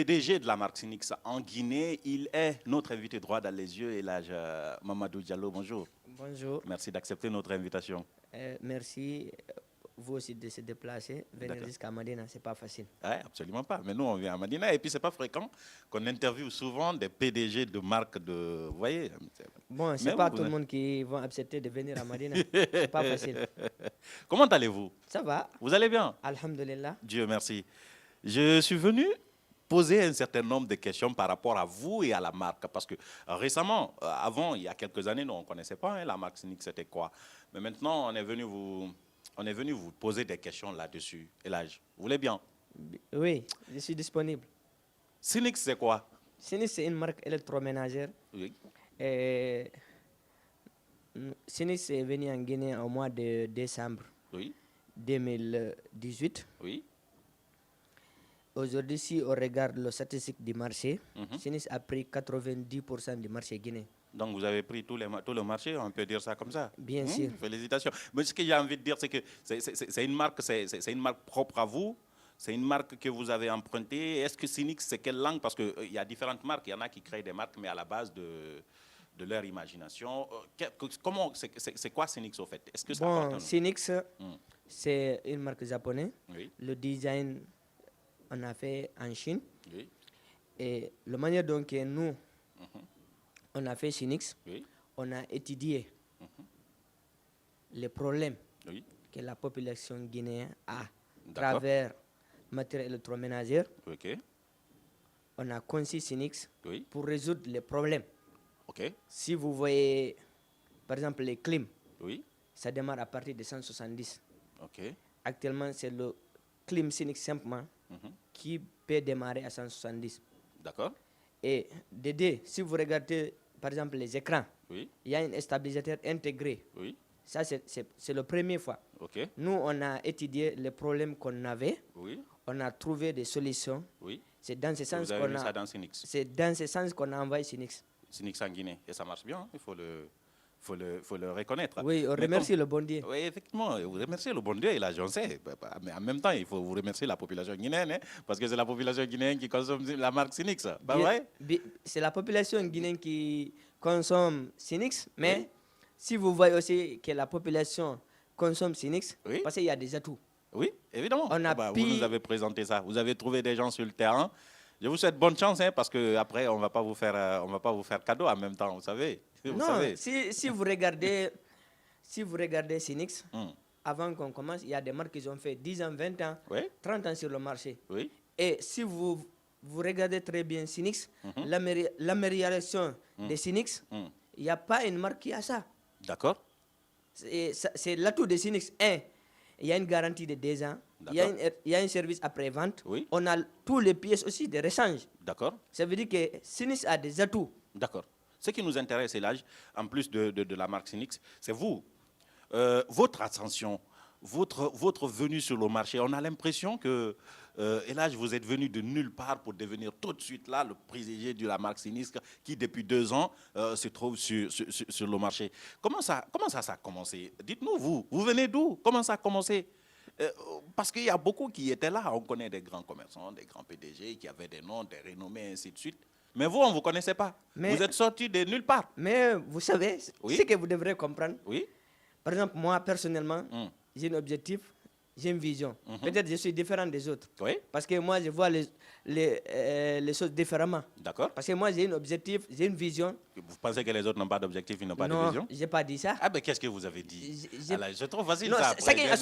PDG de la marque Sinix en Guinée. Il est notre invité droit dans les yeux, Elhadj Mamadou Diallo. Bonjour. Bonjour. Merci d'accepter notre invitation. Merci, vous aussi, de se déplacer. Venir jusqu'à Madina, ce n'est pas facile. Oui, absolument pas. Mais nous, on vient à Madina. Et puis, ce n'est pas fréquent qu'on interviewe souvent des PDG de marques de... Vous voyez. Bon, ce n'est pas tout le monde qui va accepter de venir à Madina. Ce n'est pas facile. Comment allez-vous? Ça va. Vous allez bien? Alhamdulillah. Dieu merci. Je suis venu poser un certain nombre de questions par rapport à vous et à la marque. Parce que récemment, avant, il y a quelques années, nous, on ne connaissait pas hein, la marque Sinix, c'était quoi. Mais maintenant, on est venu vous poser des questions là-dessus. Elhadj, vous voulez bien? Oui, je suis disponible. Sinix, c'est quoi? Sinix, c'est une marque électroménagère. Oui. Sinix est venu en Guinée au mois de décembre 2018. Oui. Aujourd'hui, si on regarde les statistiques du marché, Sinix a pris 90% du marché guinéen. Donc vous avez pris tout le marché, on peut dire ça comme ça? Bien sûr. Félicitations. Mais ce que j'ai envie de dire, c'est que c'est une marque propre à vous. C'est une marque que vous avez empruntée. Est-ce que Sinix, c'est quelle langue? Parce qu'il y a différentes marques. Il y en a qui créent des marques, mais à la base de leur imagination. C'est quoi Sinix au fait? Est-ce que ça appartient? Sinix, c'est une marque japonaise. Oui. Le design, on a fait en Chine. Oui. Et la manière dont nous, on a fait Sinix, on a étudié les problèmes que la population guinéenne a à travers matériel électroménager. On a conçu Sinix pour résoudre les problèmes. Si vous voyez, par exemple, les clims, ça démarre à partir de 170. Actuellement, c'est le clim Sinix simplement qui peut démarrer à 170. D'accord. Et si vous regardez, par exemple, les écrans, il y a un stabilisateur intégré. Ça, c'est la première fois. Nous, on a étudié les problèmes qu'on avait. On a trouvé des solutions. C'est dans ce sens qu'on a... C'est dans ce sens qu'on a envoyé Sinix. Sinix en Guinée. Et ça marche bien, il faut le reconnaître. Oui, on remercie le bon Dieu. Oui, effectivement, vous remerciez le bon Dieu et là, j'en sais. Mais en même temps, il faut vous remercier la population guinéenne, hein, parce que c'est la population guinéenne qui consomme la marque Sinix. C'est la population guinéenne qui consomme Sinix, mais si vous voyez aussi que la population consomme Sinix, parce qu'il y a des atouts. Oui, évidemment. Vous nous avez présenté ça. Vous avez trouvé des gens sur le terrain. Je vous souhaite bonne chance, hein, parce qu'après, on ne va pas vous faire cadeau en même temps, vous savez. Si vous regardez Sinix, avant qu'on commence, il y a des marques qui ont fait 10 ans, 20 ans, 30 ans sur le marché. Et si vous regardez très bien Sinix, l'amélioration de Sinix, il n'y a pas une marque qui a ça. D'accord. C'est l'atout de Sinix. Il y a une garantie de 2 ans. Il y a un service après-vente. On a tous les pièces aussi de rechange. D'accord. Ça veut dire que Sinix a des atouts. D'accord. Ce qui nous intéresse, Elhadj, en plus de la marque Sinix, c'est vous. Votre ascension, votre venue sur le marché. On a l'impression que, Elhadj, vous êtes venu de nulle part pour devenir tout de suite là le PDG de la marque Sinix qui, depuis 2 ans, se trouve sur le marché. Comment ça a commencé? Dites-nous, vous venez d'où? Comment ça a commencé? Parce qu'il y a beaucoup qui étaient là. On connaît des grands commerçants, des grands PDG qui avaient des noms, des renommées, ainsi de suite. Mais vous, on ne vous connaissait pas. Vous êtes sorti de nulle part. Mais vous savez, ce que vous devrez comprendre. Par exemple, moi, personnellement, j'ai un objectif, j'ai une vision. Peut-être que je suis différent des autres. Parce que moi, je vois les choses différemment. D'accord. Parce que moi, j'ai un objectif, j'ai une vision. Vous pensez que les autres n'ont pas d'objectif, ils n'ont pas de vision? Non, je n'ai pas dit ça. Ah ben, qu'est-ce que vous avez dit? Je trouve facile non, ça. Chacun a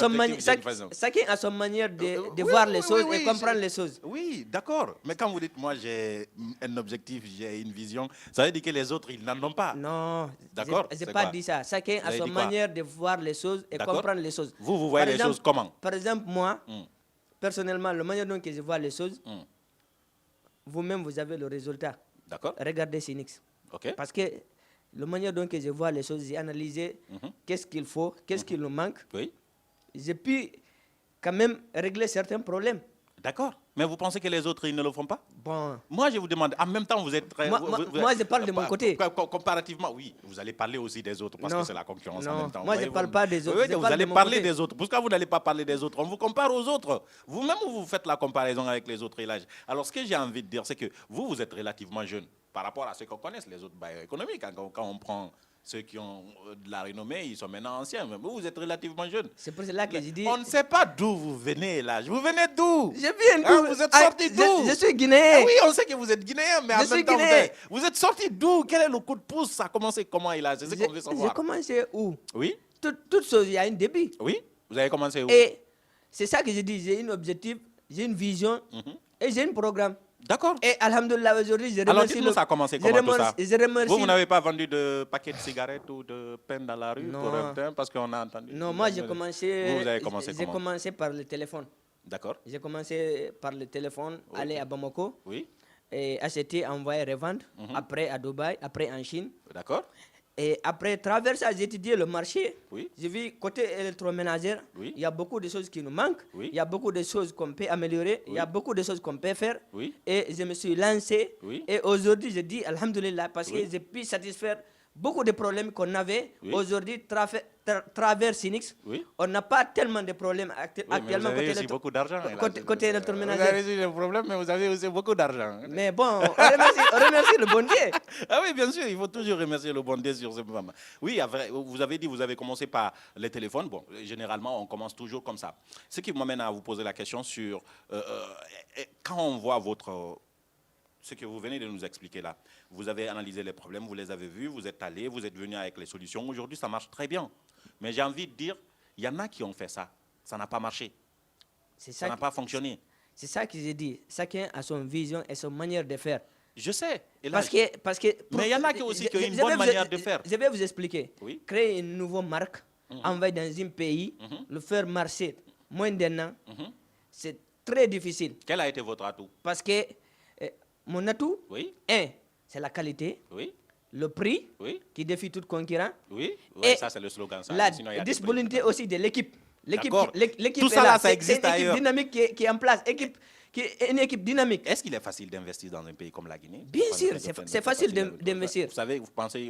son manière de voir les choses et comprendre les choses. Oui, d'accord. Mais quand vous dites, moi, j'ai un objectif, j'ai une vision, ça veut dire que les autres, ils n'en ont pas. Non, d'accord. Je n'ai pas dit ça. Chacun a son manière de voir les choses et comprendre les choses. Vous voyez les choses comment? Par exemple, moi, personnellement, la manière dont je vois les choses, vous-même, vous avez le résultat. D'accord. Regardez Sinix. Parce que la manière dont je vois les choses, j'ai analysé qu'est-ce qu'il faut, qu'est-ce qui nous manque. J'ai pu quand même régler certains problèmes. D'accord. Mais vous pensez que les autres, ils ne le font pas? Bon. Moi, je vous demande, en même temps, vous êtes très... Moi, je parle de mon côté. Comparativement, oui, vous allez parler aussi des autres parce que c'est la concurrence en même temps. Moi, je ne parle pas des autres. Oui, vous allez parler des autres. Pourquoi vous n'allez pas parler des autres? On vous compare aux autres. Vous-même, vous faites la comparaison avec les autres élages. Alors, ce que j'ai envie de dire, c'est que vous êtes relativement jeune par rapport à ceux qu'on connaît, les autres bailleurs économiques. Quand on prend... Ceux qui ont de la renommée, ils sont maintenant anciens. Mais vous êtes relativement jeune. C'est pour cela que je dis... On ne sait pas d'où vous venez, là. Vous venez d'où? Je viens d'où? Vous êtes sorti d'où? Je suis guinéen. Oui, on sait que vous êtes guinéen, mais en même temps, vous êtes sorti d'où? Quel est le coup de pouce? Ça a commencé comment, il a? C'est ce qu'on veut savoir. J'ai commencé où? Oui. Toute chose, il y a un début. Oui. Vous avez commencé où? Et c'est ça que je dis. J'ai un objectif, j'ai une vision et j'ai un programme. D'accord. Et alhamdoulilah, aujourd'hui, je remercie... Alors, dites-nous, ça a commencé comment tout ça? Vous n'avez pas vendu de paquets de cigarettes ou de pain dans la rue? Non. Pour un temps, parce qu'on a entendu... Non, moi, j'ai commencé... Vous avez commencé comment? J'ai commencé par le téléphone. D'accord. J'ai commencé par le téléphone, aller à Bamako. Oui. Et acheter, envoyer, revendre. Après, à Dubaï. Après, en Chine. D'accord. Et après, travers ça, j'ai étudié le marché. Oui. J'ai vu côté électroménager, oui. il y a beaucoup de choses qui nous manquent. Oui. Il y a beaucoup de choses qu'on peut améliorer. Oui. Il y a beaucoup de choses qu'on peut faire. Oui. Et je me suis lancé. Oui. Et aujourd'hui, je dis alhamdoulilah parce que j'ai pu satisfaire beaucoup de problèmes qu'on avait. Aujourd'hui, travers Sinix, on n'a pas tellement de problèmes actuellement. Vous avez aussi beaucoup d'argent. Côté électroménager. Vous avez aussi des problèmes, mais vous avez aussi beaucoup d'argent. Mais bon, on remercie le bon Dieu. Ah oui, bien sûr, il faut toujours remercier le bon Dieu sur ce moment. Oui, vous avez dit, vous avez commencé par les téléphones. Bon, généralement, on commence toujours comme ça. Ce qui m'amène à vous poser la question sur, quand on voit ce que vous venez de nous expliquer là, vous avez analysé les problèmes, vous les avez vus, vous êtes allé, vous êtes venu avec les solutions. Aujourd'hui, ça marche très bien. Mais j'ai envie de dire, il y en a qui ont fait ça. Ça n'a pas marché. Ça n'a pas fonctionné. C'est ça que j'ai dit. Chacun a son vision et son manière de faire. Je sais. Et là, mais il y en a qui aussi qui ont une bonne manière de faire. Je vais vous expliquer. Oui. Créer une nouvelle marque, envoyer dans un pays, le faire marcher moins d'un an, c'est très difficile. Quel a été votre atout? Parce que mon atout, c'est la qualité, le prix, qui défie tout concurrent. Oui, ça c'est le slogan. Ça. La disponibilité aussi de l'équipe. L'équipe tout ça là, ça existe ailleurs. C'est une équipe dynamique qui est en place. Une équipe dynamique. Est-ce qu'il est facile d'investir dans un pays comme la Guinée? Bien sûr, c'est facile d'investir. Vous savez, vous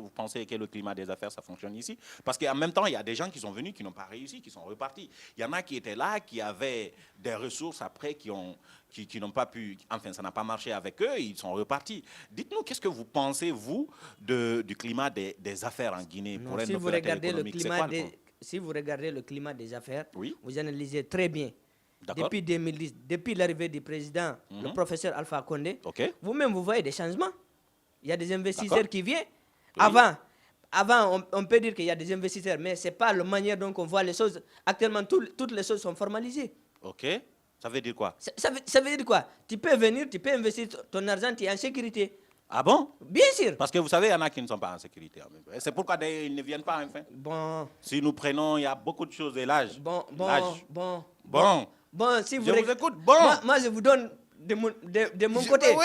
pensez que le climat des affaires, ça fonctionne ici? Parce qu'en même temps, il y a des gens qui sont venus, qui n'ont pas réussi, qui sont repartis. Il y en a qui étaient là, qui avaient des ressources après, qui n'ont pas pu... Enfin, ça n'a pas marché avec eux, ils sont repartis. Dites-nous, qu'est-ce que vous pensez, vous, du climat des affaires en Guinée pour un opérateur économique? Si vous regardez le climat des affaires, oui. vous analysez très bien. Depuis 2010, depuis l'arrivée du président, le professeur Alpha Condé, vous-même, vous voyez des changements. Il y a des investisseurs qui viennent. Oui. Avant on peut dire qu'il y a des investisseurs, mais ce n'est pas la manière dont on voit les choses. Actuellement, toutes les choses sont formalisées. OK. Ça veut dire quoi? Ça veut dire quoi? Tu peux venir, tu peux investir ton argent, tu es en sécurité. Ah bon? Bien sûr. Parce que vous savez, il y en a qui ne sont pas en sécurité. C'est pourquoi ils ne viennent pas, enfin. Bon. Si nous prenons, il y a beaucoup de choses de l'âge. Bon, si vous... Je vous écoute, bon. Moi, je vous donne de mon côté.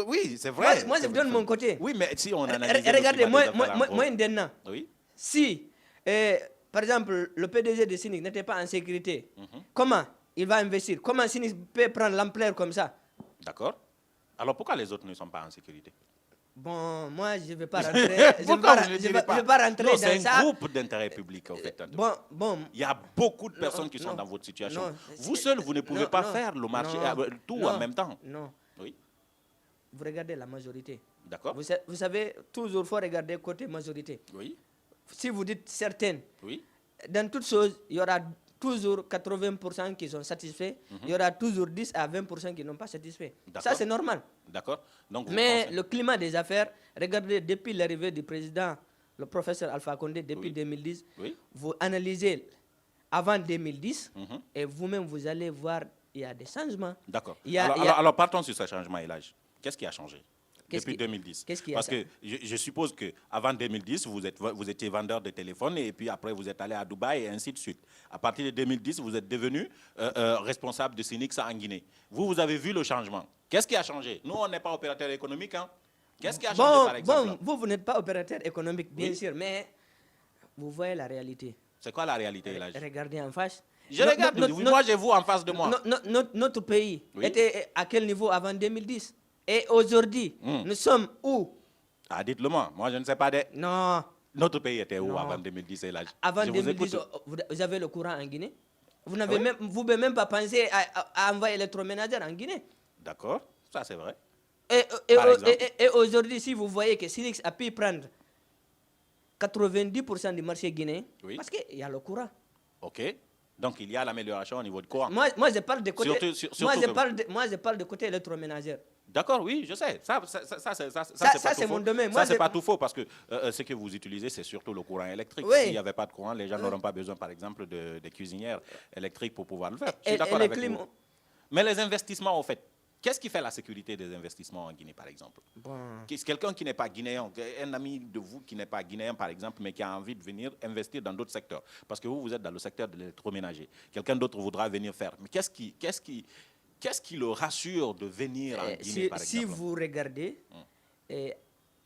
Oui, c'est vrai. Moi, je vous donne mon côté. Oui, mais si on analyse... Regardez, moi, maintenant, oui. Si, par exemple, le PDG de Sinix n'était pas en sécurité, comment il va investir? Comment Sinix peut prendre l'ampleur comme ça? D'accord. Alors pourquoi les autres ne sont pas en sécurité? Bon, moi, je ne vais pas rentrer. je vais pas rentrer dans ça. C'est un groupe d'intérêt public, en fait. Bon. Il y a beaucoup de personnes qui sont dans votre situation. Vous seul, vous ne pouvez pas faire le marché, tout en même temps. Non. Oui. Vous regardez la majorité. D'accord. Vous savez, toujours, il faut regarder côté majorité. Oui. Si vous dites certaines, oui. Dans toutes choses, il y aura toujours 80% qui sont satisfaits, il y aura toujours 10 à 20% qui n'ont pas satisfait. Ça, c'est normal. D'accord. Mais le climat des affaires, regardez, depuis l'arrivée du président, le professeur Alpha Condé, depuis 2010, vous analysez avant 2010 et vous-même, vous allez voir, il y a des changements. D'accord. Alors, partons sur ce changement, Elhadj. Qu'est-ce qui a changé depuis 2010? Parce que je suppose qu'avant 2010, vous étiez vendeur de téléphone et puis après, vous êtes allé à Dubaï et ainsi de suite. À partir de 2010, vous êtes devenu responsable de Sinix en Guinée. Vous avez vu le changement. Qu'est-ce qui a changé? Nous, on n'est pas opérateur économique. Hein? Qu'est-ce qui a changé, par exemple? Vous n'êtes pas opérateur économique, bien sûr, mais vous voyez la réalité. C'est quoi la réalité, Elhadj? Regardez en face. Je regarde, moi j'ai vous en face de moi. Notre pays était à quel niveau avant 2010? Et aujourd'hui, nous sommes où? Ah, dites-le moi. Moi, je ne sais pas. Non. Notre pays était où avant 2010 et là, avant 2010, vous avez le courant en Guinée? Vous n'avez même pas pensé à envoyer l'électroménager en Guinée? D'accord, ça c'est vrai. Et aujourd'hui, si vous voyez que Sinix a pu prendre 90% du marché guinéen, parce qu'il y a le courant. Ok. Donc il y a l'amélioration au niveau du courant. Moi je parle de côté. Moi je parle de côté électroménager. D'accord, oui, je sais. Ça c'est mon domaine. Ça, c'est pas tout faux parce que ce que vous utilisez, c'est surtout le courant électrique. S'il n'y avait pas de courant, les gens n'auront pas besoin, par exemple, de cuisinières électriques pour pouvoir le faire. Je suis d'accord avec vous. Mais les investissements, au fait, qu'est-ce qui fait la sécurité des investissements en Guinée, par exemple? Quelqu'un qui n'est pas guinéen, un ami de vous qui n'est pas guinéen, par exemple, mais qui a envie de venir investir dans d'autres secteurs, parce que vous êtes dans le secteur de l'électroménager. Quelqu'un d'autre voudra venir faire. Mais qu'est-ce qui le rassure de venir en Guinée, par exemple? Si vous regardez,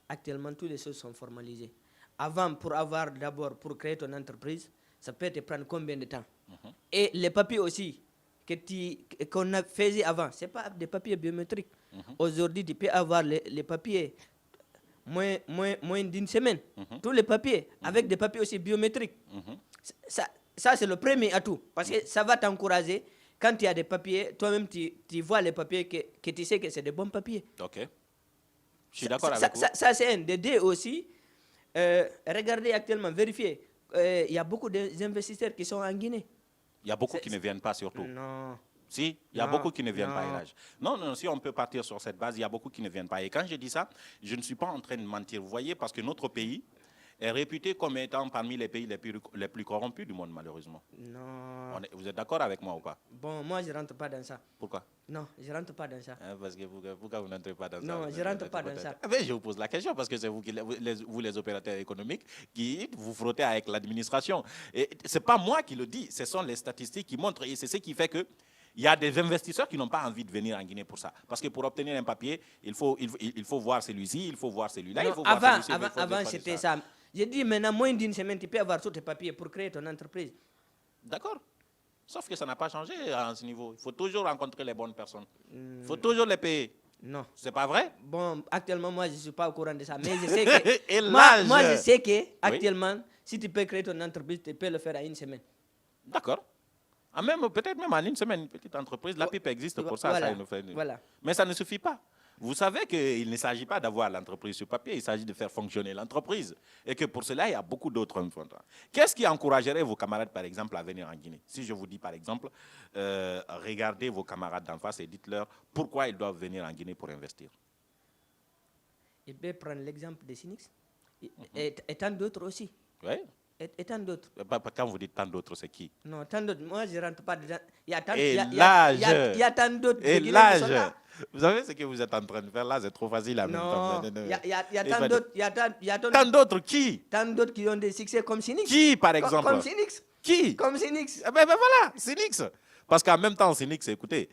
actuellement, toutes les choses sont formalisées. Avant, pour créer ton entreprise, ça peut te prendre combien de temps? Et les papiers aussi, qu'on a fait avant, ce n'est pas des papiers biométriques. Aujourd'hui, tu peux avoir les papiers moins d'une semaine. Tous les papiers, avec des papiers aussi biométriques. Ça c'est le premier atout, parce que ça va t'encourager. Quand tu as des papiers, toi-même, tu vois les papiers que tu sais que c'est des bons papiers. Ok. Je suis d'accord avec vous. Ça, c'est un des deux aussi. Regardez actuellement, vérifiez. Il y a beaucoup d'investisseurs qui sont en Guinée. Il y a beaucoup qui ne viennent pas surtout. Non. Si, il y a beaucoup qui ne viennent pas, Elhadj. Non, si on peut partir sur cette base, il y a beaucoup qui ne viennent pas. Et quand je dis ça, je ne suis pas en train de mentir. Vous voyez, parce que notre pays est réputé comme étant parmi les pays les plus corrompus du monde, malheureusement. Non. Vous êtes d'accord avec moi ou pas? Bon, moi, je ne rentre pas dans ça. Pourquoi? Non, je ne rentre pas dans ça. Parce que pourquoi vous n'entrez pas dans ça? Non, je ne rentre pas dans ça. Mais je vous pose la question parce que c'est vous, les opérateurs économiques, qui vous frottez avec l'administration. Et ce n'est pas moi qui le dis, ce sont les statistiques qui montrent. Et c'est ce qui fait que il y a des investisseurs qui n'ont pas envie de venir en Guinée pour ça. Parce que pour obtenir un papier, il faut voir celui-ci, il faut voir celui-là. Avant, c'était ça. J'ai dit maintenant, moins d'une semaine, tu peux avoir tous tes papiers pour créer ton entreprise. D'accord. Sauf que ça n'a pas changé à ce niveau. Il faut toujours rencontrer les bonnes personnes. Il faut toujours les payer. Non. C'est pas vrai? Bon, actuellement, moi, je ne suis pas au courant de ça. Mais je sais que. moi, je sais que actuellement, si tu peux créer ton entreprise, tu peux le faire à une semaine. D'accord. Peut-être même en une semaine, une petite entreprise. La pipe existe pour ça. Voilà. Mais ça ne suffit pas. Vous savez qu'il ne s'agit pas d'avoir l'entreprise sur papier, il s'agit de faire fonctionner l'entreprise. Et que pour cela, il y a beaucoup d'autres. Qu'est-ce qui encouragerait vos camarades, par exemple, à venir en Guinée? Si je vous dis, par exemple, regardez vos camarades d'en face et dites-leur pourquoi ils doivent venir en Guinée pour investir. Il peut prendre l'exemple de Sinix et tant d'autres aussi. Oui. Et tant d'autres. Quand vous dites tant d'autres, c'est qui? Non, tant d'autres. Moi, je ne rentre pas dedans. Il y a tant d'autres. Et l'âge. Vous savez ce que vous êtes en train de faire là, c'est trop facile à non, il y a tant d'autres. Il y a tant d'autres qui? Tant d'autres qui ont des succès comme Sinix. Qui, par exemple? Comme Sinix. Qui? Comme Sinix. Ben voilà, Sinix. Parce qu'en même temps, Sinix, écoutez,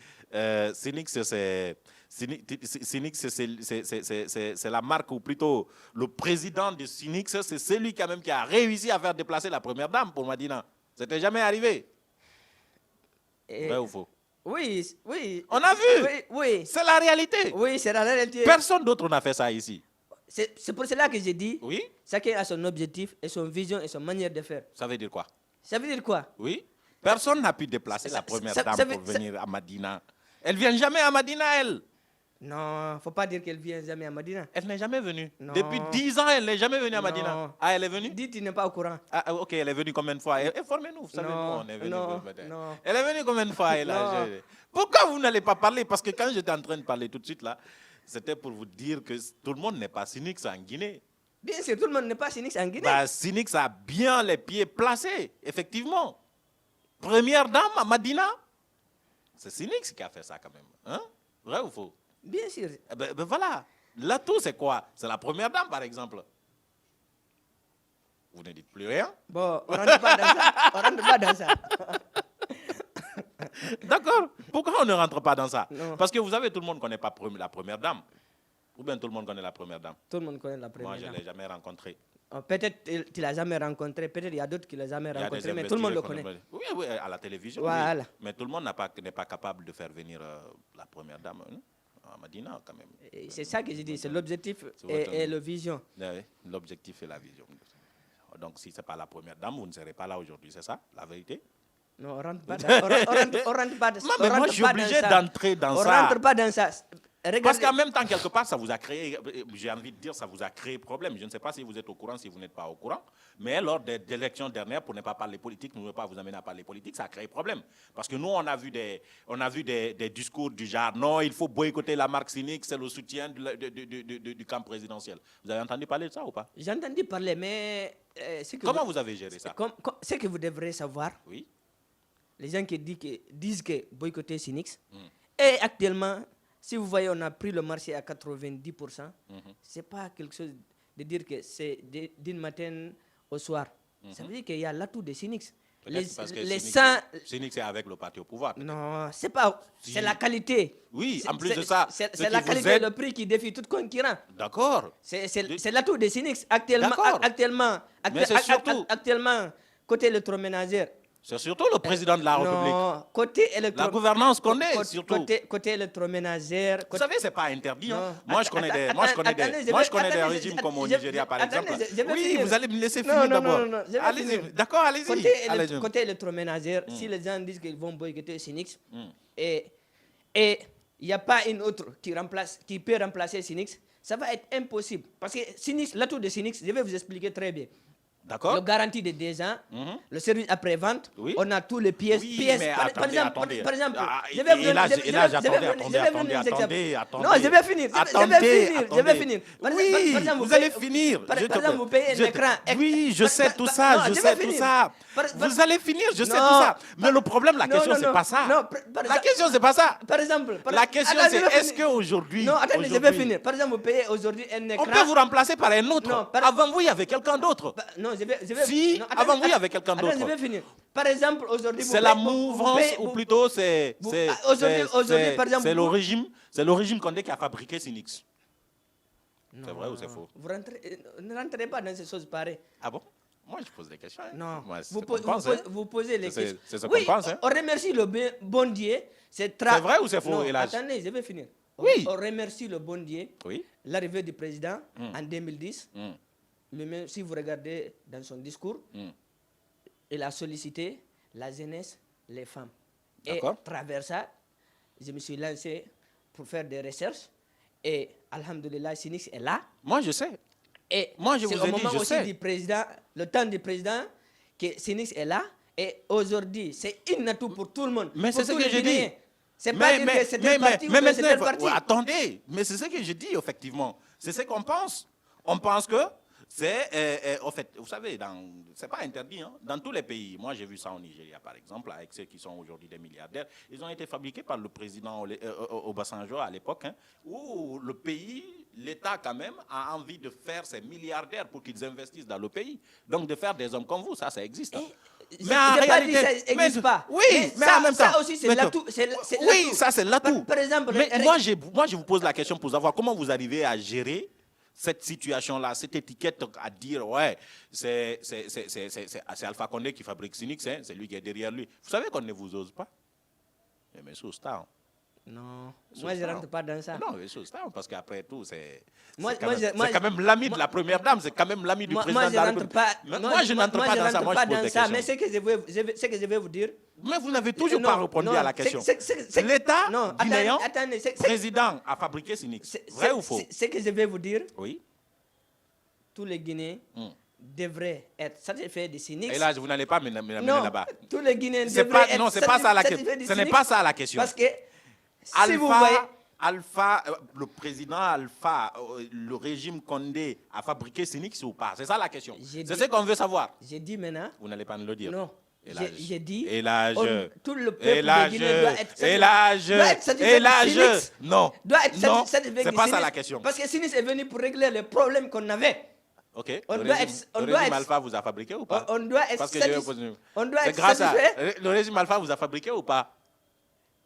Sinix, c'est la marque, ou plutôt le président de Sinix, c'est celui quand même qui a réussi à faire déplacer la première dame pour Madina. C'était jamais arrivé. Vrai ou faux? Oui. On a vu. Oui. C'est la réalité. Oui, c'est la réalité. Personne d'autre n'a fait ça ici. C'est pour cela que j'ai dit, oui? Chacun a son objectif et son vision et son manière de faire. Ça veut dire quoi? Ça veut dire quoi? Oui. Personne n'a pu déplacer la première dame pour venir à Madina. Elle ne vient jamais à Madina, elle. Non, il ne faut pas dire qu'elle ne vient jamais à Madina. Elle n'est jamais venue. Non. Depuis 10 ans, elle n'est jamais venue à Madina. Non. Ah, elle est venue? Dites, tu n'es pas au courant. Ah, ok, elle est venue combien de fois? Informez-nous, vous savez, nous, on est venus. Non. Elle est venue combien de fois? Pourquoi vous n'allez pas parler? Parce que quand j'étais en train de parler tout de suite là, c'était pour vous dire que tout le monde n'est pas Sinix en Guinée. Bien sûr, tout le monde n'est pas Sinix en Guinée. Bah, Sinix a bien les pieds placés, effectivement. Première dame à Madina, c'est Sinix qui a fait ça quand même. Hein? Vrai ou faux? Bien sûr. Ben voilà. L'atout, c'est quoi? C'est la première dame, par exemple. Vous ne dites plus rien? Bon, on ne rentre pas dans ça. On rentre pas dans ça. D'accord. Pourquoi on ne rentre pas dans ça? Non. Parce que vous savez, tout le monde ne connaît pas la première dame. Ou bien tout le monde connaît la première dame? Tout le monde connaît la première dame. Moi, je ne l'ai jamais rencontrée. Peut-être tu ne l'as jamais rencontré, peut-être il y a d'autres qui ne l'ont jamais rencontré, mais tout le monde le connaît. Oui, oui, à la télévision, voilà. Oui. Mais tout le monde n'est pas capable de faire venir la première dame à Madina, quand même. C'est ça que je dis, c'est l'objectif et la vision. Oui, l'objectif et la vision. Donc, si ce n'est pas la première dame, vous ne serez pas là aujourd'hui, c'est ça, la vérité? Non, on ne rentre pas dans ça. Moi, je suis obligé d'entrer dans ça. On ne rentre pas dans ça. Regardez. Parce qu'en même temps, quelque part, ça vous a créé, j'ai envie de dire, ça vous a créé problème. Je ne sais pas si vous êtes au courant, si vous n'êtes pas au courant, mais lors des élections dernières, pour ne pas parler politique, nous ne pas vous amener à parler politique, ça a créé problème. Parce que nous, on a vu des discours du genre, non, il faut boycotter la marque cynique, c'est le soutien du camp présidentiel. Vous avez entendu parler de ça ou pas? J'ai entendu parler, mais... Comment vous avez géré ça? Ce que vous devrez savoir, oui. Les gens qui disent que boycotter Sinix, et actuellement, si vous voyez, on a pris le marché à 90%, ce n'est pas quelque chose de dire que c'est d'une matin au soir. Ça veut dire qu'il y a l'atout de Sinix. Sinix est avec le parti au pouvoir. Non, c'est pas. Si. C'est la qualité. Oui, en plus de ça. C'est la qualité et le prix qui défie tout concurrent. D'accord. C'est l'atout de Sinix. Actuellement, côté électroménager. C'est surtout le président de la République. Non, côté la gouvernance qu'on est, surtout. Côté électroménager. Vous savez, ce n'est pas interdit. Hein. Moi, je connais des régimes comme au Nigeria, par exemple. Oui, vous allez me laisser finir d'abord. Allez-y. D'accord, allez-y. Côté électroménager, si les gens disent qu'ils vont boycotter Sinix, et il n'y a pas une autre qui peut remplacer Sinix, ça va être impossible. Parce que Sinix, l'atout de Sinix, je vais vous expliquer très bien. D'accord. Le garantie de 2 ans, le service après-vente, on a tous les pièces. Oui, mais par exemple, je vais vous donner attendez. Non, je vais finir. Je vais finir. Oui, vous allez finir. Par exemple, vous payez un écran. Oui, je sais tout ça, je sais tout ça. Vous allez finir, je sais tout ça. Mais le problème, la question, c'est pas ça. La question, c'est pas ça. Par exemple, la question, c'est est-ce qu'aujourd'hui... Non, attendez, je vais finir. Par exemple, vous payez aujourd'hui un écran. On peut vous remplacer par un autre. Avant vous, il y avait quelqu'un d'autre. Non, je vais... Si, avant vous, il y avait quelqu'un d'autre. Je vais finir. Par exemple, aujourd'hui... C'est la mouvance, ou plutôt c'est le régime Condé qui a fabriqué Sinix. C'est vrai ou c'est faux? Vous ne rentrez pas dans ces choses pareilles. Ah bon? Moi, je pose des questions. Non, moi, vous posez les questions. C'est ce qu'on pense. On remercie le bon Dieu. C'est vrai ou c'est faux, Elhadj? Attendez, je vais finir. Oui. On remercie le bon Dieu. Oui. L'arrivée du président en 2010. Lui-même, si vous regardez dans son discours, il a sollicité la jeunesse, les femmes. Et à travers ça, je me suis lancé pour faire des recherches. Et Alhamdulillah, Sinix est là. Moi, je sais. Et moi, je vous ai dit, je sais. au moment aussi du président, le temps du président, que Sinix est là. Et aujourd'hui, c'est une atout pour tout le monde. Mais c'est ce que je dis. C'est pas dire que c'est un parti ou que c'est un parti. Attendez, mais c'est ce que je dis, effectivement. C'est ce qu'on pense. On pense que c'est, en fait, vous savez, c'est pas interdit. Hein. Dans tous les pays, moi j'ai vu ça au Nigeria, par exemple, avec ceux qui sont aujourd'hui des milliardaires, ils ont été fabriqués par le président Obasanjo à l'époque, hein, où le pays, l'État quand même, a envie de faire ces milliardaires pour qu'ils investissent dans le pays. Donc de faire des hommes comme vous, ça existe. Hein. Mais en réalité, ça n'existe pas. Oui, mais en même temps, ça aussi, c'est l'atout. Oui, ça c'est l'atout. Par exemple, mais moi, je vous pose la question pour savoir comment vous arrivez à gérer cette situation-là, cette étiquette à dire, ouais, c'est Alpha Condé qui fabrique Sinix, hein, c'est lui qui est derrière lui. Vous savez qu'on ne vous ose pas. Mais sous ça. Non, moi je ne rentre pas dans ça. Non, mais sous ça, parce qu'après tout, c'est quand même l'ami de la première dame, c'est quand même l'ami du président de la République. Moi, je n'entre pas dans ça, moi je pose des questions. Mais ce que je vais vous dire... Mais vous n'avez toujours pas répondu à la question. L'État guinéen, président, a fabriqué Sinix. Vrai ou faux? Ce que je vais vous dire, oui. Tous les Guinéens devraient être satisfaits de Sinix. Et là, vous n'allez pas m'amener là-bas. Tous les Guinéens devraient être satisfaits de Sinix. Ce n'est pas ça la question. Parce que, si vous voyez... Alpha, le président Alpha, le régime Condé a fabriqué Sinix ou pas? C'est ça la question. C'est ce qu'on veut savoir. J'ai dit maintenant... Vous n'allez pas nous le dire. Non. J'ai dit, tout le peuple de Guinée doit être satisfait. Non, c'est pas ça la question. Parce que Sinix est venu pour régler les problèmes qu'on avait. Ok. Le régime Alpha vous a fabriqué ou pas? On doit être satisfait. Le régime Alpha vous a fabriqué ou pas?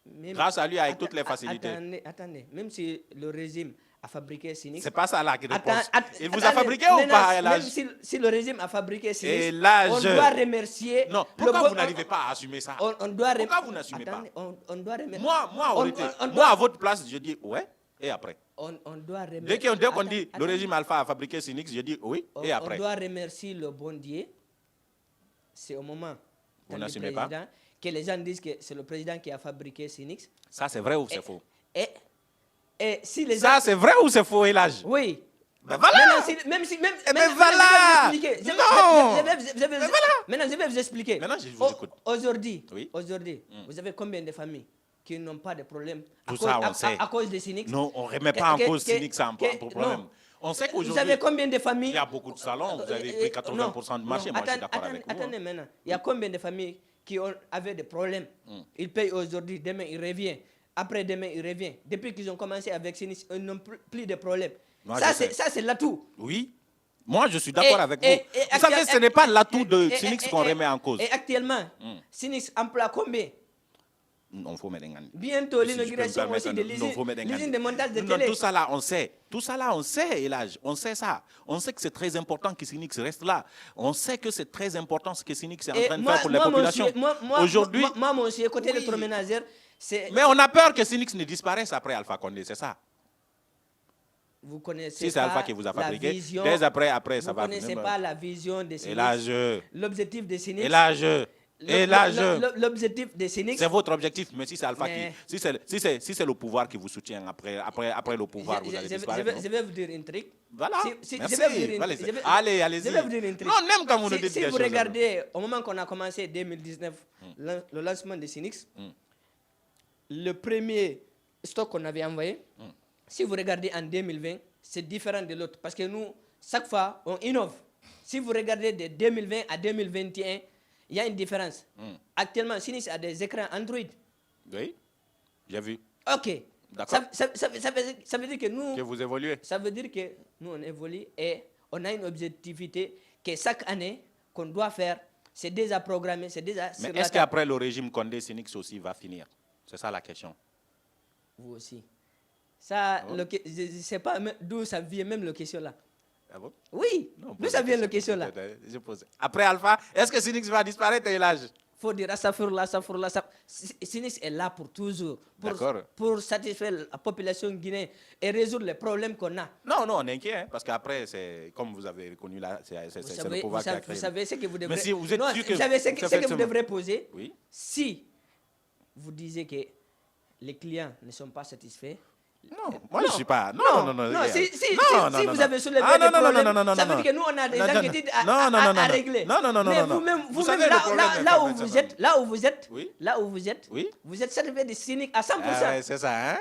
Grâce à lui, avec toutes les facilités. Attendez. Même si le régime a fabriqué Sinix. C'est pas ça là qui répond. Il vous a fabriqué ou pas, même si le régime a fabriqué Sinix, on doit remercier... Non, pourquoi vous n'arrivez pas à assumer ça? Pourquoi vous n'assumez pas? On doit remercier... Moi, à votre place, je dis ouais, et après? On doit remercier... Dès qu'on dit le régime Alpha a fabriqué Sinix, je dis oui, et après? On doit remercier le bon Dieu. C'est au moment vous n'assumez pas que les gens disent que c'est le président qui a fabriqué Sinix. Ça, c'est vrai ou c'est faux? Et si les ça, c'est vrai ou c'est faux, Elage? Oui. Ben voilà. Même si voilà. Maintenant, je vais vous expliquer. Maintenant, je vous écoute. Aujourd'hui, vous avez combien de familles qui n'ont pas de problème à cause de Sinix? Non, on ne remet pas en cause Sinix pour problème. On sait qu'aujourd'hui, vous avez combien de familles? Il y a beaucoup de salons, vous avez pris 80% du marché. Moi, je suis d'accord avec vous. Attendez maintenant. Il y a combien de familles qui avaient des problèmes? Ils payent aujourd'hui, demain il revient. Après demain il revient. Depuis qu'ils ont commencé avec Sinix, ils n'ont plus de problème. Ça, c'est l'atout. Oui. Moi, je suis d'accord avec vous. Vous savez, ce n'est pas l'atout de Sinix qu'on remet en cause. Et actuellement, Sinix emploie combien? Non, faut mettre bientôt l'inauguration aussi de l'usine de montage de télé. Tout ça là, on sait. Tout ça là, on sait, Elage. On sait ça. On sait que c'est très important que Sinix reste là. On sait que c'est très important ce que Sinix est en train de faire pour les populations. Aujourd'hui, moi, mon monsieur, côté électroménager, c'est... Mais on a peur que Sinix ne disparaisse après Alpha Condé, c'est ça? Vous connaissez si c'est Alpha qui vous a fabriqué, vision, dès après ça va... Vous ne connaissez pas la vision de Sinix. L'objectif de Sinix. L'objectif de Sinix. C'est votre objectif, mais si c'est Alpha qui... Si c'est le pouvoir qui vous soutient après le pouvoir, vous allez disparaître. Je vais vous dire un truc. Voilà. Allez-y. Je vais vous dire un truc. Non, même quand vous nous dites si vous regardez, au moment qu'on a commencé 2019, le lancement de Sinix, le premier stock qu'on avait envoyé, si vous regardez en 2020, c'est différent de l'autre. Parce que nous, chaque fois, on innove. Si vous regardez de 2020 à 2021, il y a une différence. Actuellement, Sinix a des écrans Android. Oui, j'ai vu. Ok. D'accord. Ça veut dire que nous... Que vous évoluez. Ça veut dire que nous, on évolue et on a une objectivité que chaque année, qu'on doit faire, c'est déjà programmé, c'est déjà... Mais est-ce qu'après le régime Condé, Sinix aussi va finir? C'est ça la question. Vous aussi. Ça, je ne sais pas d'où ça vient même la question là. Ah bon? Oui, d'où ça vient la question là? Je pose. Après Alpha, est-ce que Sinix va disparaître, Elage? Il faut dire Astaghfirullah. Sinix est là pour toujours, pour satisfaire la population guinéenne et résoudre les problèmes qu'on a. Non, on est inquiet, parce qu'après, comme vous avez reconnu là, c'est le pouvoir qui a créé. Vous savez ce que vous devrez... Mais si vous êtes sûr que... Vous savez ce que vous devrez poser? Oui. Si vous disiez que les clients ne sont pas satisfaits... Non, moi je ne suis pas. Non. Si vous avez soulevé des problèmes, ça veut dire que nous on a des inquiétudes à régler. Non. Mais vous-même là où vous êtes, vous êtes satisfait de Sinix à 100%. C'est ça, hein?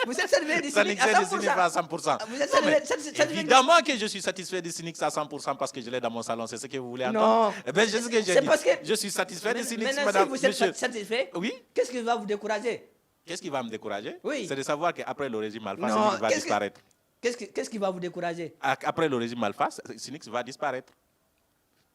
Vous êtes satisfait de Sinix à 100%. Évidemment que je suis satisfait de Sinix à 100% parce que je l'ai dans mon salon. C'est ce que vous voulez entendre? Non. Eh bien, c'est ce que j'ai dit. Je suis satisfait de Sinix, madame. Maintenant, si vous êtes satisfait, qu'est-ce qui va vous décourager? Qu'est-ce qui va me décourager? Oui. C'est de savoir qu'après le régime Alpha, Sinix va disparaître. Qu'est-ce qui va vous décourager? Après le régime Alpha, Sinix va disparaître.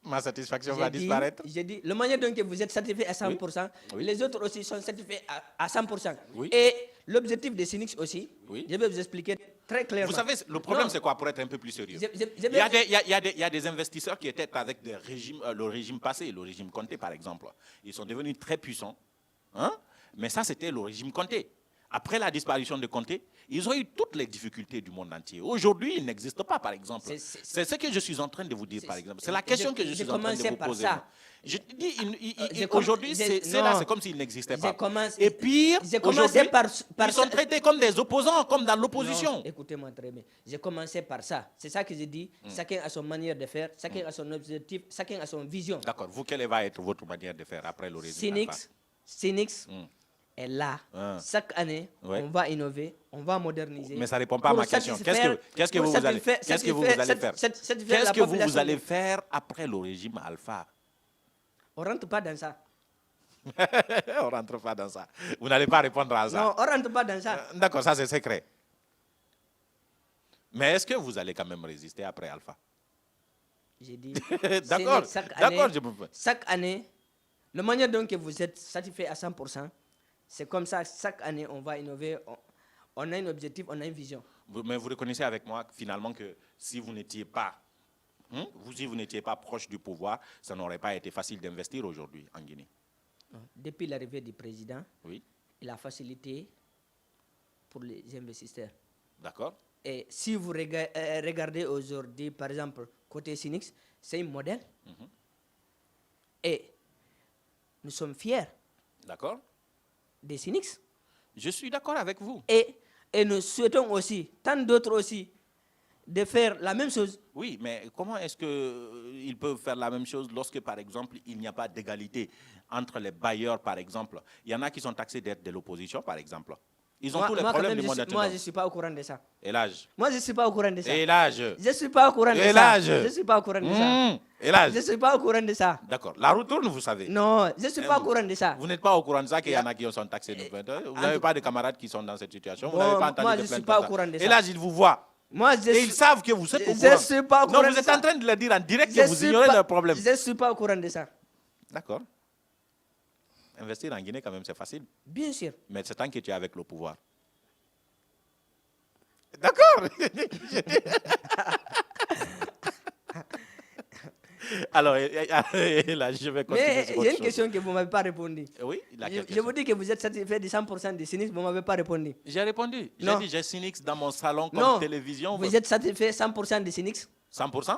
Ma satisfaction va disparaître. J'ai dit, le manière dont vous êtes satisfait à 100%, les autres aussi sont satisfaits à 100%. Oui. Et l'objectif de Sinix aussi, je vais vous expliquer très clairement. Vous savez, le problème c'est quoi, pour être un peu plus sérieux? Il y a des investisseurs qui étaient avec le régime passé, le régime Conté par exemple. Ils sont devenus très puissants. Hein? Mais ça, c'était le régime Conté. Après la disparition de Conté, ils ont eu toutes les difficultés du monde entier. Aujourd'hui, ils n'existent pas, par exemple. C'est ce que je suis en train de vous dire, par exemple. C'est la question que je suis en train de vous poser. Je dis, aujourd'hui, c'est comme s'ils n'existaient pas. Et pire, aujourd'hui, ils sont traités comme des opposants, comme dans l'opposition. Écoutez-moi très bien. J'ai commencé par ça. C'est ça que j'ai dit. Chacun a son manière de faire, chacun a son objectif, chacun a son vision. D'accord. Vous, quelle va être votre manière de faire après le régime Alpha? Sinix est là. Chaque année, on va innover, on va moderniser. Mais ça ne répond pas à ma question. Qu'est-ce que vous allez faire? Qu'est-ce que vous allez faire après le régime Alpha? On ne rentre pas dans ça. On ne rentre pas dans ça. Vous n'allez pas répondre à ça. Non, on ne rentre pas dans ça. D'accord, ça c'est secret. Mais est-ce que vous allez quand même résister après Alpha? J'ai dit, d'accord, chaque année, la manière dont vous êtes satisfait à 100%, c'est comme ça, chaque année, on va innover, On a un objectif, on a une vision. Mais vous reconnaissez avec moi finalement que si vous n'étiez pas, si vous n'étiez pas proche du pouvoir, ça n'aurait pas été facile d'investir aujourd'hui en Guinée. Depuis l'arrivée du président, oui, il a facilité pour les investisseurs. D'accord. Et si vous regardez aujourd'hui, par exemple, côté Sinix, c'est un modèle. Et nous sommes fiers. D'accord. Des Sinix. Je suis d'accord avec vous. Et nous souhaitons aussi, tant d'autres aussi, de faire la même chose. Oui, mais comment est-ce qu'ils peuvent faire la même chose lorsque, par exemple, il n'y a pas d'égalité entre les bailleurs, par exemple? Il y en a qui sont taxés d'être de l'opposition, par exemple. Ils ont tous les problèmes du monde actuel. Moi, je ne suis pas au courant de ça. Et l'âge? Moi, je ne suis pas au courant de ça. Et l'âge? Je ne suis pas au courant de ça. Je ne suis pas au courant de ça. Et l'âge? Je ne suis pas au courant de ça. D'accord. La route tourne, vous savez. Non, je ne suis pas au courant de ça. Vous n'êtes pas au courant de ça qu'il y en a qui sont taxés de 20 heures? Vous n'avez pas de camarades qui sont dans cette situation? Vous n'avez pas entendu moi, de je ne suis plaintes pas comme au courant de ça. Et l'âge, ils vous voient. Et ils savent que vous êtes au courant. Je ne suis pas au courant de ça. Non, vous êtes en train de leur dire en direct que vous ignorez leurs problèmes. Je ne suis pas au courant de ça. D'accord. Investir en Guinée, quand même, c'est facile. Bien sûr. Mais c'est tant que tu es avec le pouvoir. D'accord. Alors, là, je vais continuer. Mais il y a une question que vous ne m'avez pas répondu. Oui, je vous dis que vous êtes satisfait de 100% des Sinix, vous ne m'avez pas répondu. J'ai répondu. J'ai dit, j'ai Sinix dans mon salon comme non. télévision. Vous êtes satisfait 100% des Sinix? 100%?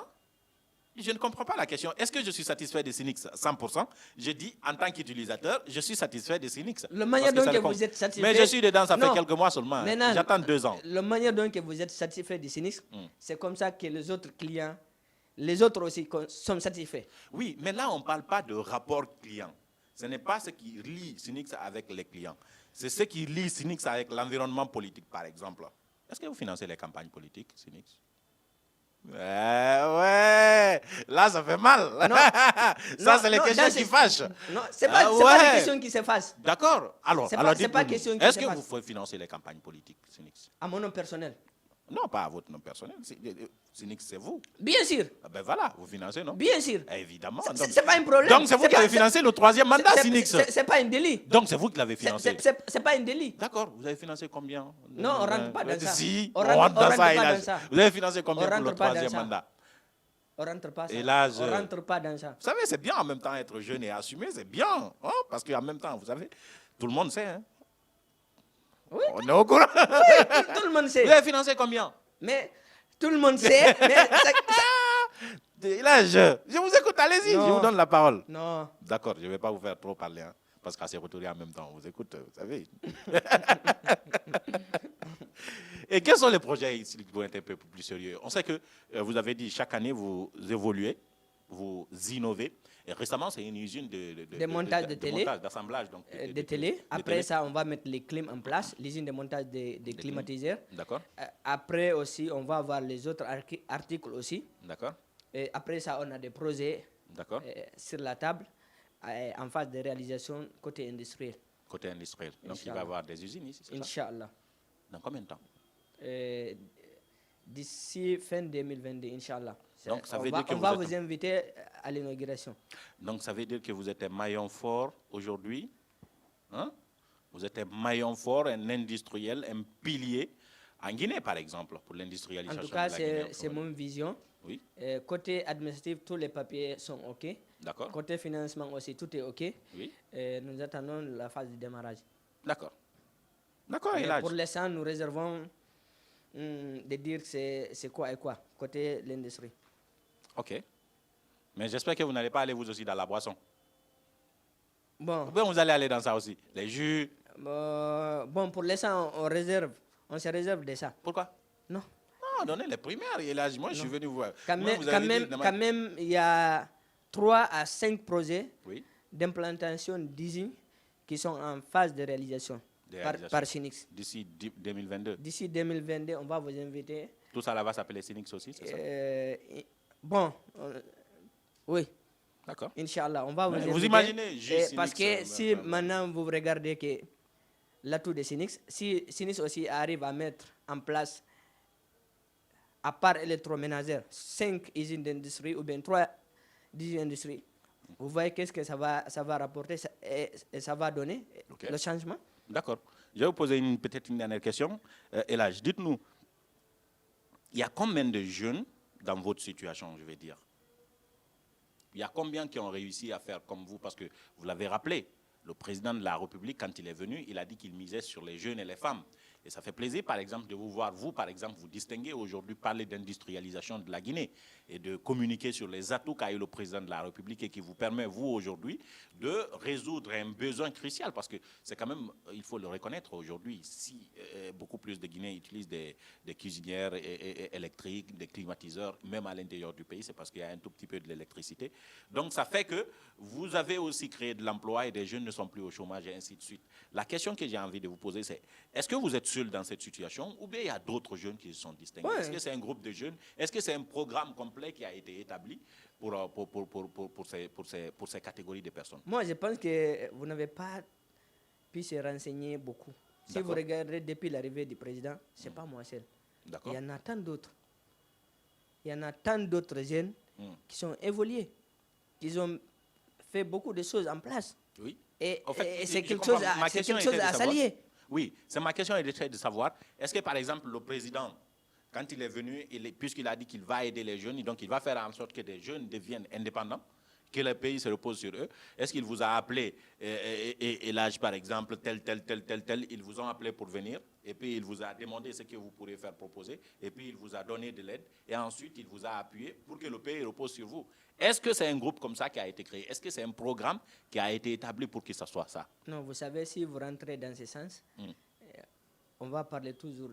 Je ne comprends pas la question. Est-ce que je suis satisfait des Sinix 100%? Je dis, en tant qu'utilisateur, je suis satisfait des Sinix. Le manière dont vous êtes satisfait... Mais je suis dedans, ça fait quelques mois seulement. J'attends 2 ans. La manière dont vous êtes satisfait des Sinix, c'est comme ça que les autres clients, les autres aussi sont satisfaits. Oui, mais là, on ne parle pas de rapport client. Ce n'est pas ce qui lie Sinix avec les clients. C'est ce qui lie Sinix avec l'environnement politique, par exemple. Est-ce que vous financez les campagnes politiques, Sinix? Ouais, là ça fait mal. Non, ça c'est les questions qui fâchent. Non, c'est pas, pas les questions qui se fâchent. D'accord. Alors, c'est pas question qui est-ce que vous pouvez financer les campagnes politiques, Sinix? À mon nom personnel? Non, pas à votre nom personnel. Sinix, c'est vous. Bien sûr. Ben voilà, vous financez, non? Bien sûr. Évidemment. C'est pas un problème. Donc c'est vous qui avez financé le 3e mandat, Sinix. C'est pas un délit. Donc c'est vous qui l'avez financé. C'est pas un délit. D'accord. Vous avez financé combien? Non, on ne rentre pas dans ça. Si, on rentre dans ça. Vous avez financé combien pour le 3e mandat? On rentre pas ça. On rentre pas dans ça. Vous savez, c'est bien en même temps être jeune et assumer, c'est bien. Hein? Parce qu'en même temps, vous savez, tout le monde sait. Hein? Oui. On est au courant. Oui, tout le monde sait. Vous avez financé combien? Mais tout le monde sait. Là, je vous écoute, allez-y, je vous donne la parole. Non. D'accord, je ne vais pas vous faire trop parler, hein, parce qu'à se retourner en même temps, on vous écoute, vous savez. Et quels sont les projets ici qui vont être un peu plus sérieux? On sait que vous avez dit chaque année vous évoluez, vous innovez. Et récemment, c'est une usine de montage de télé, d'assemblage de télé. Après ça, on va mettre les clims en place, l'usine de montage des climatiseurs. D'accord. Après aussi, on va avoir les autres articles aussi. D'accord. Et après ça, on a des projets sur la table en phase de réalisation côté industriel. Côté industriel. Donc il va y avoir des usines ici, c'est ça? Inch'Allah. Dans combien de temps? D'ici fin 2022, Inch'Allah. Donc, ça veut dire que on va vous inviter à l'inauguration. Donc, ça veut dire que vous êtes un maillon fort aujourd'hui. Hein? Vous êtes un maillon fort, un industriel, un pilier. En Guinée, par exemple, pour l'industrialisation. En tout cas, c'est mon vision. Oui. Côté administratif, tous les papiers sont OK. D'accord. Côté financement aussi, tout est OK. Oui. Nous attendons la phase de démarrage. D'accord. D'accord. Pour l'instant, nous réservons de dire c'est quoi et quoi, côté l'industrie. OK. Mais j'espère que vous n'allez pas aller vous aussi dans la boisson. Bon. Vous allez aller dans ça aussi. Les jus. Bon, pour l'instant, on se réserve de ça. Pourquoi? Non. Non, donnez les primaires. Et là, moi, je suis venu voir. Quand même, il y a 3 à 5 projets d'implantation d'usines qui sont en phase de réalisation. Par Sinix. D'ici 2022. D'ici 2022, on va vous inviter. Tout ça là va s'appeler Sinix aussi, c'est ça? Bon, oui. D'accord. Inch'Allah, on va vous inviter. Vous imaginez juste parce que si maintenant vous regardez que l'atout de Sinix, si Sinix aussi arrive à mettre en place, à part électroménager, 5 usines d'industrie ou bien 3 usines d'industrie, vous voyez qu'est-ce que ça va rapporter et ça va donner le changement. D'accord. Je vais vous poser peut-être une dernière question. Elhadj, dites-nous, il y a combien de jeunes dans votre situation, je vais dire? Il y a combien qui ont réussi à faire comme vous? Parce que vous l'avez rappelé, le président de la République, quand il est venu, il a dit qu'il misait sur les jeunes et les femmes. Et ça fait plaisir, par exemple, de vous voir, vous, par exemple, vous distinguer aujourd'hui, parler d'industrialisation de la Guinée et de communiquer sur les atouts qu'a eu le président de la République et qui vous permet, vous, aujourd'hui, de résoudre un besoin crucial. Parce que c'est quand même, il faut le reconnaître aujourd'hui, si beaucoup plus de Guinéens utilisent des cuisinières électriques, des climatiseurs, même à l'intérieur du pays, c'est parce qu'il y a un tout petit peu de l'électricité. Donc, ça fait que vous avez aussi créé de l'emploi et des jeunes ne sont plus au chômage et ainsi de suite. La question que j'ai envie de vous poser, c'est est-ce que vous êtes seul dans cette situation ou bien il y a d'autres jeunes qui se sont distingués? Ouais. Est-ce que c'est un groupe de jeunes? Est-ce que c'est un programme complet qui a été établi pour ces catégories de personnes? Moi, je pense que vous n'avez pas pu se renseigner beaucoup. Si vous regardez depuis l'arrivée du président, ce n'est pas moi seul. Il y en a tant d'autres. Il y en a tant d'autres jeunes qui sont évolués, qui ont fait beaucoup de choses en place. Oui. Et, en fait, c'est quelque chose à s'allier. Oui, c'est ma question est de savoir, est-ce que par exemple le président, quand il est venu, puisqu'il a dit qu'il va aider les jeunes, donc il va faire en sorte que des jeunes deviennent indépendants, que le pays se repose sur eux, est-ce qu'il vous a appelé, Elhadj par exemple, tel, ils vous ont appelé pour venir, et puis il vous a demandé ce que vous pourriez faire proposer, et puis il vous a donné de l'aide, et ensuite il vous a appuyé pour que le pays repose sur vous. Est-ce que c'est un groupe comme ça qui a été créé? Est-ce que c'est un programme qui a été établi pour que ça soit ça? Non, vous savez, si vous rentrez dans ce sens, on va parler toujours,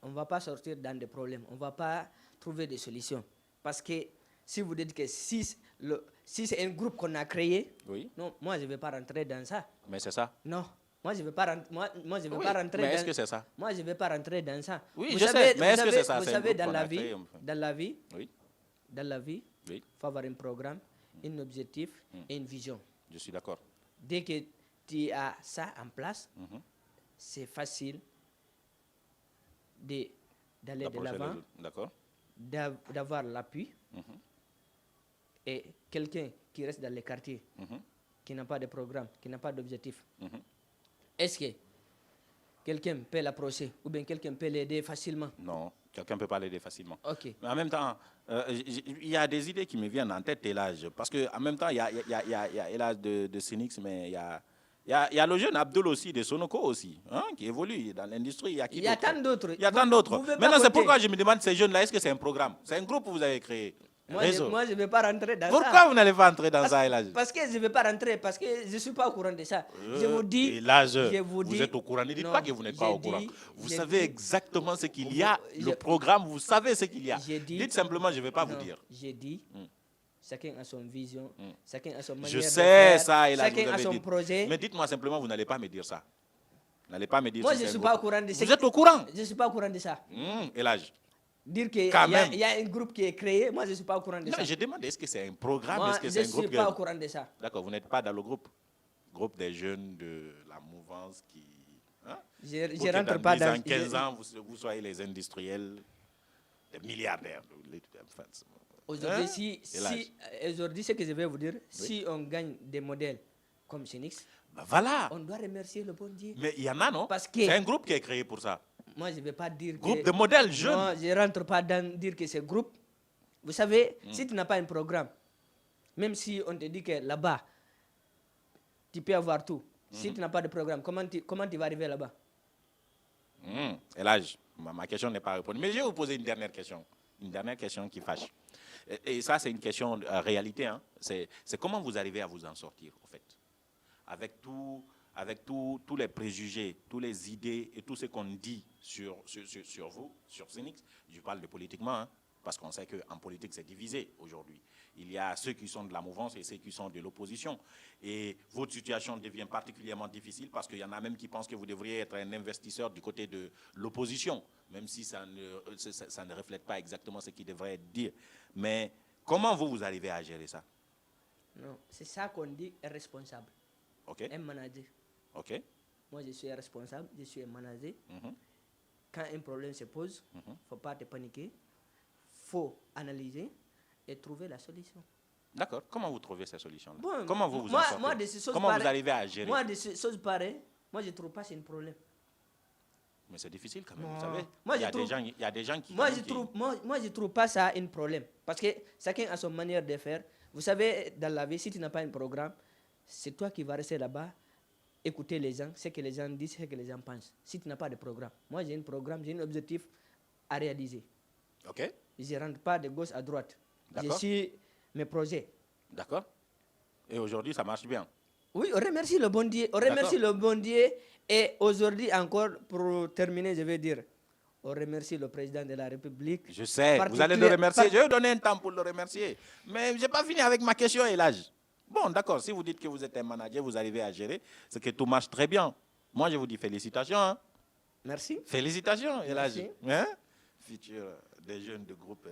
on ne va pas sortir dans des problèmes, on ne va pas trouver des solutions. Parce que si vous dites que si c'est un groupe qu'on a créé, oui. Non, moi je ne vais pas rentrer dans ça. Mais c'est ça? Non. Moi, je ne vais pas rentrer mais est-ce que c'est ça? Moi, je ne vais pas rentrer dans ça. Oui, je sais, mais est-ce que c'est ça? Vous savez, dans la vie, oui. Il faut avoir un programme, un objectif et une vision. Je suis d'accord. Dès que tu as ça en place, c'est facile d'aller de l'avant, d'avoir l'appui. Et quelqu'un qui reste dans les quartiers, qui n'a pas de programme, qui n'a pas d'objectif, est-ce que quelqu'un peut l'approcher ou bien quelqu'un peut l'aider facilement? Non, quelqu'un ne peut pas l'aider facilement. Okay. Mais en même temps, il y a des idées qui me viennent en tête, Elhadj. Parce qu'en même temps, il y a Elhadj de Synix, mais il y a le jeune Abdoul aussi, de Sonoko aussi, qui évolue dans l'industrie. Il y a tant d'autres. Il y a tant d'autres. Maintenant, c'est pourquoi je me demande, ces jeunes-là, est-ce que c'est un programme? C'est un groupe que vous avez créé? Moi, je ne vais pas rentrer dans ça. Pourquoi vous n'allez pas entrer dans ça, Elhadj? Parce que je ne vais pas rentrer, parce que je ne suis pas au courant de ça. Je vous dis... Elhadj, vous êtes au courant. Ne dites pas que vous n'êtes pas au courant. Vous savez exactement ce qu'il y a, le programme, vous savez ce qu'il y a. Dites simplement, je ne vais pas vous dire. J'ai dit, chacun a son vision, chacun a son manière de faire. Je sais ça, Elhadj, chacun a son projet. Mais dites-moi simplement, vous n'allez pas me dire ça. Vous n'allez pas me dire moi, je ne suis pas au courant de ça. Vous êtes au courant? Je ne suis pas au courant de ça. Elhadj. Dire qu'il y a un groupe qui est créé, moi je ne suis pas au courant de ça. Non, je demande, est-ce que c'est un programme? Moi, est-ce que c'est un groupe? Je ne suis pas au courant de ça. D'accord, vous n'êtes pas dans le groupe des jeunes de la mouvance qui... Je ne rentre pas dans... 15 ans, vous soyez les industriels, les milliardaires. Aujourd'hui, aujourd'hui, ce que je vais vous dire, si on gagne des modèles comme Synix, voilà. On doit remercier le bon Dieu. Mais il y en a, non? Parce que c'est un groupe qui est créé pour ça. Moi, je ne vais pas dire groupe de modèles jeunes. Moi, je ne rentre pas dans dire que c'est groupe. Vous savez, si tu n'as pas un programme, même si on te dit que là-bas, tu peux avoir tout. Si tu n'as pas de programme, comment tu vas arriver là-bas? Elhadj, ma question n'est pas répondue. Mais je vais vous poser une dernière question. Une dernière question qui fâche. Et ça, c'est une question de réalité. Hein. C'est comment vous arrivez à vous en sortir, en fait. Avec tous les préjugés, toutes les idées et tout ce qu'on dit sur vous, sur Synix. Je parle de politiquement, hein, parce qu'on sait qu'en politique, c'est divisé aujourd'hui. Il y a ceux qui sont de la mouvance et ceux qui sont de l'opposition. Et votre situation devient particulièrement difficile parce qu'il y en a même qui pensent que vous devriez être un investisseur du côté de l'opposition, même si ça ne reflète pas exactement ce qui devrait être dit. Mais comment vous arrivez à gérer ça? Non, c'est ça qu'on dit responsable. Okay. Un manager. Okay. Moi, je suis responsable, je suis un manager. Quand un problème se pose, il ne faut pas te paniquer. Il faut analyser et trouver la solution. D'accord. Comment vous trouvez ces solutions-là? Bon, comment vous en sortez? Comment vous arrivez à gérer? Moi, de ces choses pareilles, moi, je ne trouve pas que c'est un problème. Mais c'est difficile quand même, Non. vous savez. Moi, il y a des gens qui... Moi, je trouve pas ça un problème. Parce que chacun a son manière de faire. Vous savez, dans la vie, si tu n'as pas un programme, c'est toi qui vas rester là-bas, écouter les gens, ce que les gens disent, ce que les gens pensent. Si tu n'as pas de programme. Moi, j'ai un programme, j'ai un objectif à réaliser. OK. Je ne rentre pas de gauche à droite. Je D'accord. suis mes projets. D'accord. Et aujourd'hui, ça marche bien. Oui, on remercie le bon Dieu. On remercie le bon Dieu. Et aujourd'hui encore, pour terminer, je vais dire, on remercie le président de la République. Je sais, vous allez le remercier. Je vais vous donner un temps pour le remercier. Mais je n'ai pas fini avec ma question, Elhadj. Bon, d'accord, si vous dites que vous êtes un manager, vous arrivez à gérer, c'est que tout marche très bien. Moi, je vous dis félicitations. Hein. Merci. Félicitations, Elhadj. Hein? Futur des jeunes de groupe...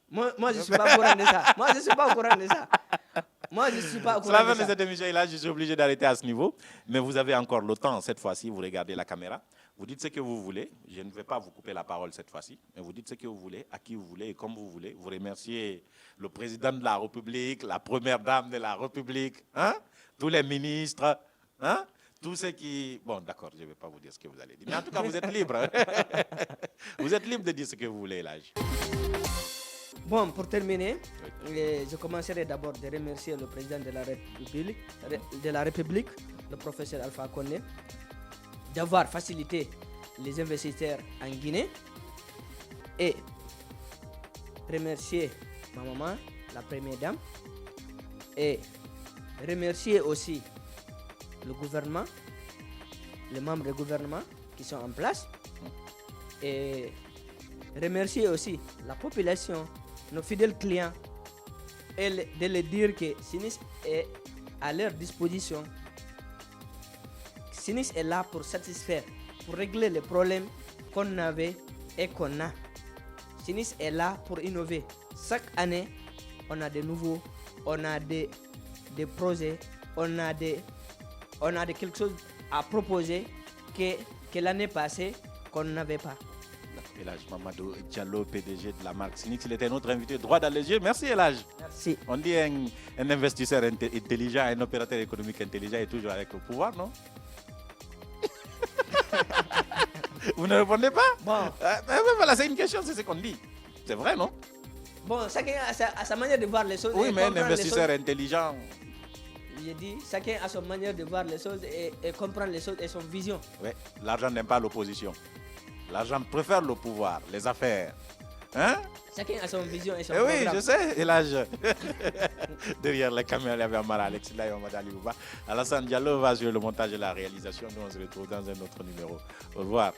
Moi, je ne suis pas au courant de ça. Moi, je ne suis pas au courant de ça. Moi, je ne suis pas au courant de ça. C'est la fin de cette émission, là, je suis obligé d'arrêter à ce niveau. Mais vous avez encore le temps, cette fois-ci, vous regardez la caméra. Vous dites ce que vous voulez. Je ne vais pas vous couper la parole cette fois-ci. Mais vous dites ce que vous voulez, à qui vous voulez et comme vous voulez. Vous remerciez le président de la République, la première dame de la République, hein? Tous les ministres, hein? Tous ceux qui... Bon, d'accord, je ne vais pas vous dire ce que vous allez dire. Mais en tout cas, vous êtes libre. Vous êtes libre de dire ce que vous voulez, Elhadj. Bon, pour terminer, je commencerai d'abord de remercier le président de la République, le professeur Alpha Condé, d'avoir facilité les investisseurs en Guinée et remercier ma maman, la première dame, et remercier aussi le gouvernement, les membres du gouvernement qui sont en place, et remercier aussi la population, nos fidèles clients, et de leur dire que Sinis est à leur disposition. Sinis est là pour satisfaire, pour régler les problèmes qu'on avait et qu'on a. Sinis est là pour innover. Chaque année, on a des nouveaux, on a des projets, on a quelque chose à proposer que l'année passée, qu'on n'avait pas. Elhadj Mamadou Diallo, PDG de la marque Sinix, il était notre invité droit dans les yeux. Merci, Elhadj. Merci. On dit un investisseur intelligent, un opérateur économique intelligent est toujours avec le pouvoir, non? Vous ne répondez pas? Bon. Voilà, c'est une question, c'est ce qu'on dit. C'est vrai, non? Bon, chacun a sa manière de voir les choses. Oui, mais un investisseur intelligent... J'ai dit, chacun a sa manière de voir les choses et comprendre les choses et son vision. Oui, l'argent n'aime pas l'opposition. L'argent préfère le pouvoir, les affaires. Hein? Chacun a son vision et son oui, programme. je sais. Et là, derrière la caméra, il y avait Amara Alex, là, on va aller vous voir. Alassane Diallo va sur le montage et la réalisation. Nous, on se retrouve dans un autre numéro. Au revoir.